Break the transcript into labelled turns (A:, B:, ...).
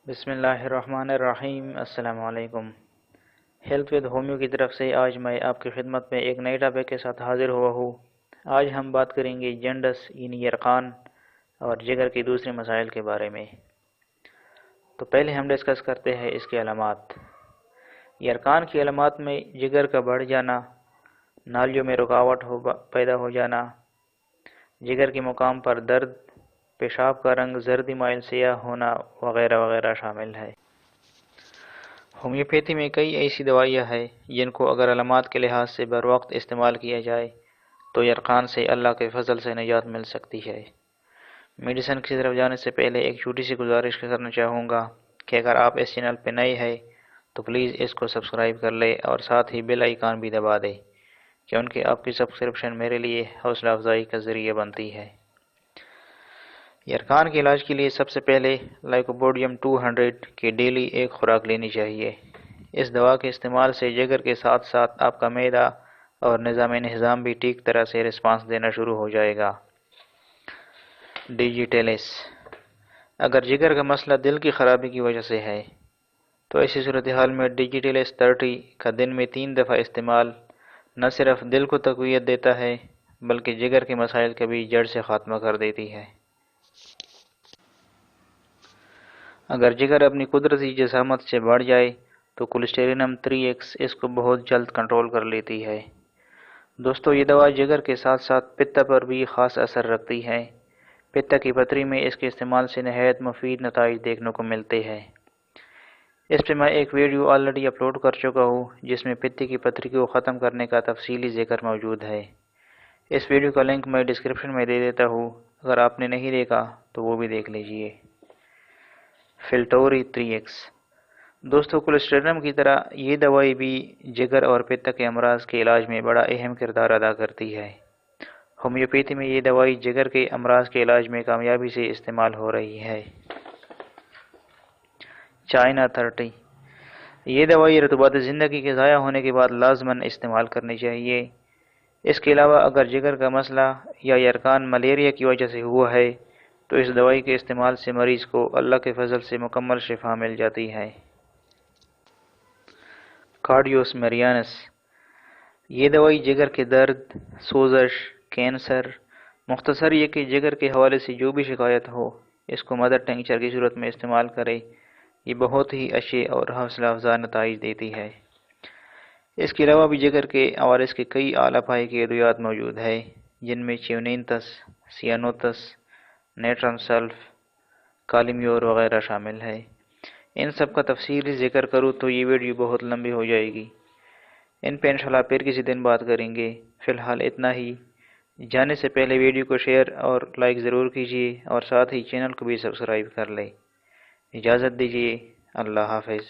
A: بسم اللہ الرحمن الرحیم۔ السلام علیکم۔ ہیلتھ ود ہومیو کی طرف سے آج میں آپ کی خدمت میں ایک نئے ٹاپک کے ساتھ حاضر ہوا ہوں۔ آج ہم بات کریں گے جنڈس یعنی یرقان اور جگر کی دوسرے مسائل کے بارے میں۔ تو پہلے ہم ڈسکس کرتے ہیں اس کے علامات۔ یرقان کی علامات میں جگر کا بڑھ جانا، نالیوں میں رکاوٹ پیدا ہو جانا، جگر کے مقام پر درد، پیشاب کا رنگ زردی مائل سیاہ ہونا وغیرہ وغیرہ شامل ہے۔ ہومیوپیتھی میں کئی ایسی دوائیاں ہیں جن کو اگر علامات کے لحاظ سے بر وقت استعمال کیا جائے تو یرقان سے اللہ کے فضل سے نجات مل سکتی ہے۔ میڈیسن کی طرف جانے سے پہلے ایک چھوٹی سی گزارش کرنا چاہوں گا کہ اگر آپ اس چینل پہ نئے ہیں تو پلیز اس کو سبسکرائب کر لیں اور ساتھ ہی بیل آئیکن بھی دبا دیں کیونکہ آپ کی سبسکرپشن میرے لیے حوصلہ افزائی کا ذریعہ بنتی ہے۔ یرقان کے علاج کے لیے سب سے پہلے لائکوپوڈیم 200 کی ڈیلی ایک خوراک لینی چاہیے۔ اس دوا کے استعمال سے جگر کے ساتھ ساتھ آپ کا معدہ اور نظام بھی ٹھیک طرح سے رسپانس دینا شروع ہو جائے گا۔ ڈیجیٹیلس، اگر جگر کا مسئلہ دل کی خرابی کی وجہ سے ہے تو ایسی صورتحال میں ڈیجیٹیلس 30 کا دن میں 3 دفعہ استعمال نہ صرف دل کو تقویت دیتا ہے بلکہ جگر کے مسائل کا بھی جڑ سے خاتمہ کر دیتی ہے۔ اگر جگر اپنی قدرتی جسامت سے بڑھ جائے تو کولیسٹرینم 3x اس کو بہت جلد کنٹرول کر لیتی ہے۔ دوستو، یہ دوا جگر کے ساتھ ساتھ پتہ پر بھی خاص اثر رکھتی ہے۔ پتہ کی پتھری میں اس کے استعمال سے نہایت مفید نتائج دیکھنے کو ملتے ہیں۔ اس پہ میں ایک ویڈیو آلریڈی اپلوڈ کر چکا ہوں جس میں پتہ کی پتھری کو ختم کرنے کا تفصیلی ذکر موجود ہے۔ اس ویڈیو کا لنک میں ڈسکرپشن میں دے دیتا ہوں، اگر آپ نے نہیں دیکھا تو وہ بھی دیکھ لیجئے۔ فلٹوری 3x، دوستو کولیسٹرینم کی طرح یہ دوائی بھی جگر اور پتہ کے امراض کے علاج میں بڑا اہم کردار ادا کرتی ہے۔ ہومیوپیتھی میں یہ دوائی جگر کے امراض کے علاج میں کامیابی سے استعمال ہو رہی ہے۔ چائنا 30، یہ دوائی رطوبات زندگی کے ضائع ہونے کے بعد لازماً استعمال کرنی چاہیے۔ اس کے علاوہ اگر جگر کا مسئلہ یا یرقان ملیریا کی وجہ سے ہوا ہے تو اس دوائی کے استعمال سے مریض کو اللہ کے فضل سے مکمل شفا مل جاتی ہے۔ کارڈیوس میرینس، یہ دوائی جگر کے درد، سوزش، کینسر، مختصر یہ کہ جگر کے حوالے سے جو بھی شکایت ہو اس کو مدر ٹنکچر کی صورت میں استعمال کرے۔ یہ بہت ہی اچھے اور حوصلہ افزا نتائج دیتی ہے۔ اس کے علاوہ بھی جگر کے عوارض کے کئی اعلیٰ پائے کے ادویات موجود ہیں جن میں چیونینتس، سیانوتس، نیٹرم سلف، کالیمیور وغیرہ شامل ہے۔ ان سب کا تفصیلی ذکر کروں تو یہ ویڈیو بہت لمبی ہو جائے گی۔ ان پہ انشاءاللہ پھر کسی دن بات کریں گے۔ فی الحال اتنا ہی۔ جانے سے پہلے ویڈیو کو شیئر اور لائک ضرور کیجیے اور ساتھ ہی چینل کو بھی سبسکرائب کر لیں۔ اجازت دیجیے، اللہ حافظ۔